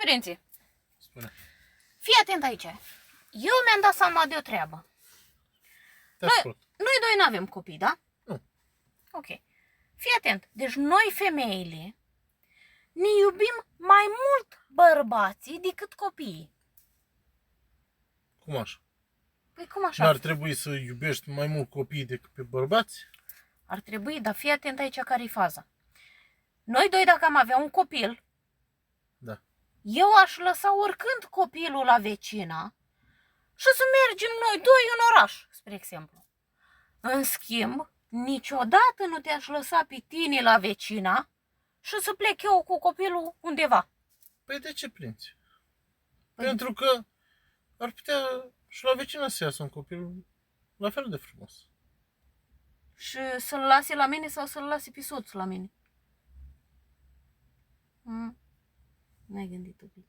părinții, Spune. fii atent aici. Eu mi-am dat seama de o treabă. Te ascult. Noi doi nu avem copii, da? Nu. Ok. Fii atent. Deci noi femeile ne iubim mai mult bărbații decât copiii. Cum așa? Păi cum așa? N-ar trebui să iubești mai mult copiii decât pe bărbați? Ar trebui, dar fii atent aici care e faza. Noi doi, dacă am avea un copil, Da. eu aș lăsa oricând copilul la vecina și să mergem noi doi în oraș, spre exemplu. În schimb, niciodată nu te-aș lăsa pe tine la vecina și să plec eu cu copilul undeva. Păi de ce prinți? Păi- Pentru că ar putea și la vecina să iasă un copil la fel de frumos. Și să-l lase la mine sau să-l lase pe soțul la mine. N-ai gândit-o bine.